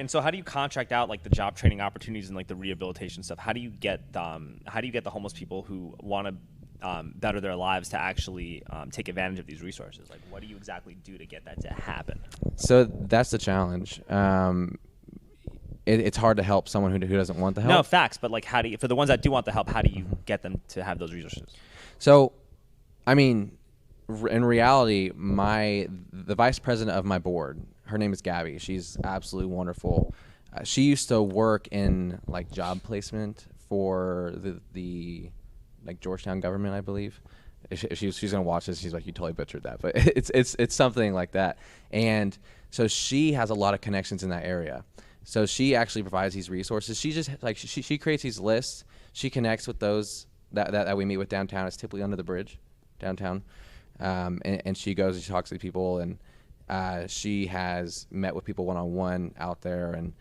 And so how do you contract out like the job training opportunities and like the rehabilitation stuff? How do you get the homeless people who want to better their lives to actually take advantage of these resources? Like, what do you exactly do to get that to happen? So that's the challenge. It's hard to help someone who doesn't want the help. No, facts. But like, how do you, for the ones that do want the help, how do you get them to have those resources? So, I mean, in reality, the vice president of my board, her name is Gabby. She's absolutely wonderful. She used to work in like job placement for the like Georgetown government, I believe. She's gonna watch this. She's like, you totally butchered that, but it's something like that. And so she has a lot of connections in that area. So she actually provides these resources. She just like she creates these lists. She connects with those that we meet with downtown. It's typically under the bridge downtown. And she goes and she talks to people, and she has met with people one-on-one out there. And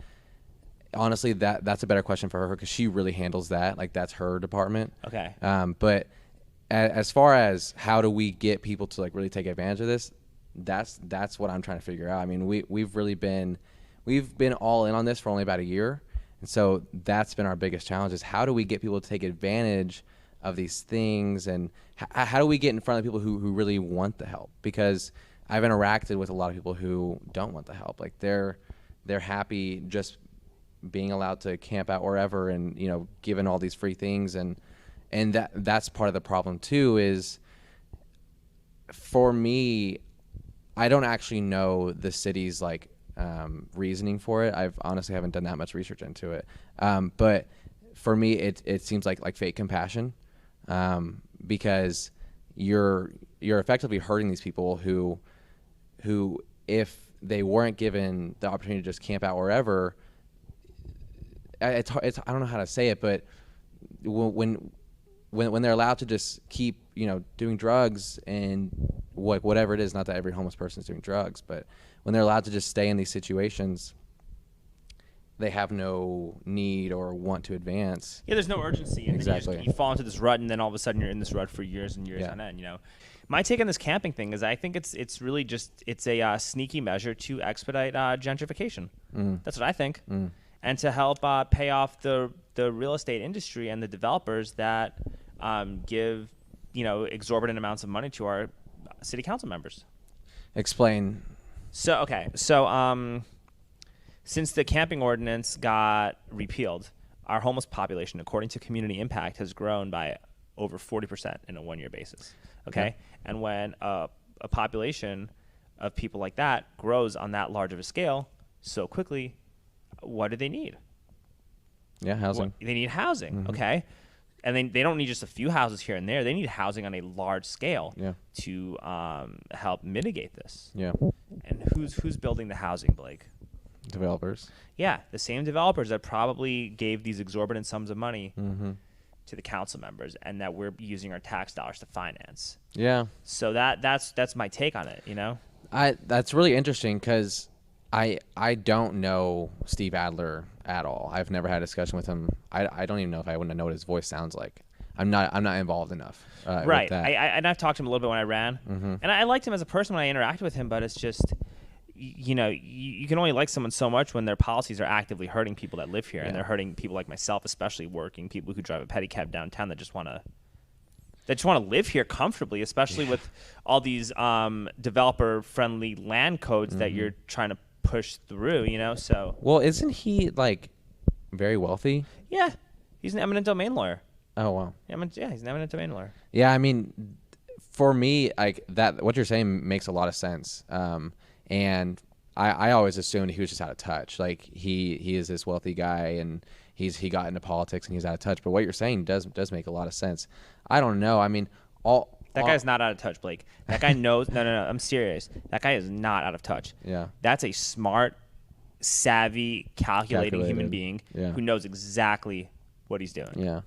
honestly, that's a better question for her because she really handles that. Like, that's her department. Okay. But as far as how do we get people to like really take advantage of this, that's what I'm trying to figure out. I mean, we've been all in on this for only about a year. And so that's been our biggest challenge is how do we get people to take advantage of these things, and how do we get in front of people who really want the help? Because I've interacted with a lot of people who don't want the help. Like they're happy just being allowed to camp out wherever and, you know, given all these free things. And that's part of the problem too, is for me, I don't actually know the city's like reasoning for it. I've honestly haven't done that much research into it. But for me, it seems like fake compassion, because you're effectively hurting these people who if they weren't given the opportunity to just camp out wherever, it's I don't know how to say it, but when they're allowed to just keep, you know, doing drugs and whatever it is, not that every homeless person is doing drugs, but when they're allowed to just stay in these situations, they have no need or want to advance. Yeah, there's no urgency. And exactly. Then you fall into this rut, and then all of a sudden you're in this rut for years and years on end. You know, my take on this camping thing is I think it's really just it's a sneaky measure to expedite gentrification. That's what I think, and to help pay off the real estate industry and the developers that give, you know, exorbitant amounts of money to our city council members. Explain. So since the camping ordinance got repealed, our homeless population, according to Community Impact, has grown by over 40% in a one-year basis. Okay, and when a population of people like that grows on that large of a scale so quickly, what do they need? Yeah, housing. They need housing. Okay, and they don't need just a few houses here and there. They need housing on a large scale to help mitigate this. Yeah. And who's building the housing, Blake? Developers. Yeah, the same developers that probably gave these exorbitant sums of money to the council members, and that we're using our tax dollars to finance. Yeah. So that's my take on it. You know. That's really interesting because I don't know Steve Adler at all. I've never had a discussion with him. I don't even know if I wouldn't know what his voice sounds like. I'm not involved enough. Right. With that. And I've talked to him a little bit when I ran, and I liked him as a person when I interacted with him. But it's just, you know, you can only like someone so much when their policies are actively hurting people that live here, and they're hurting people like myself, especially working people who drive a pedicab downtown that just want to live here comfortably, especially with all these developer-friendly land codes that you're trying to push through, you know. So well, isn't he like very wealthy? Yeah, he's an eminent domain lawyer. Oh wow. Yeah, he's an eminent domain lawyer. Yeah, I mean, for me, like that, what you're saying makes a lot of sense. And I always assumed he was just out of touch. Like he is this wealthy guy, and he got into politics and he's out of touch. But what you're saying does make a lot of sense. I don't know. I mean, that guy's not out of touch, Blake. That guy knows. No. I'm serious. That guy is not out of touch. Yeah. That's a smart, savvy, calculating human being who knows exactly what he's doing. Yeah.